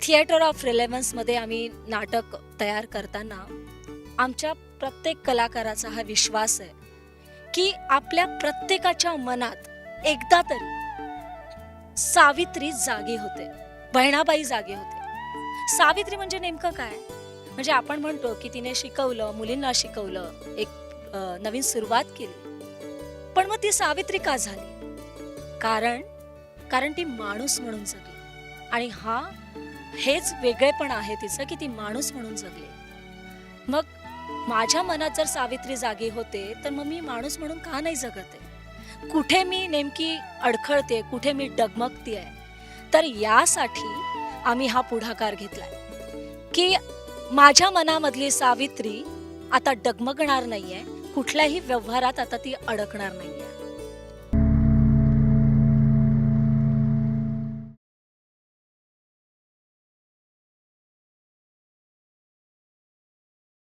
Theatre of रिलेव्हन्समध्ये आम्ही नाटक तयार करताना आमच्या प्रत्येक कलाकाराचा हा विश्वास आहे की आपल्या प्रत्येकाच्या मनात एकदा तरी सावित्री जागी होते, बहिणाबाई जागी होते. सावित्री म्हणजे नेमकं काय? म्हणजे आपण म्हणतो की तिने शिकवलं, मुलींना शिकवलं, एक नवीन सुरुवात केली. पण मग ती सावित्री का झाली? कारण कारण ती माणूस म्हणून जगली. आणि हेच वेगळेपण आहे तिचं की ती माणूस म्हणून जगली. मग माझ्या मनात जर सावित्री जागी होते तर मग मी माणूस म्हणून का नाही जगत आहे? कुठे मी नेमकी अडखळते, कुठे मी डगमगते आहे? तर यासाठी आम्ही हा पुढाकार घेतलाय की माझ्या मनामधली सावित्री आता डगमगणार नाहीये, कुठल्याही व्यवहारात आता ती अडकणार नाहीये.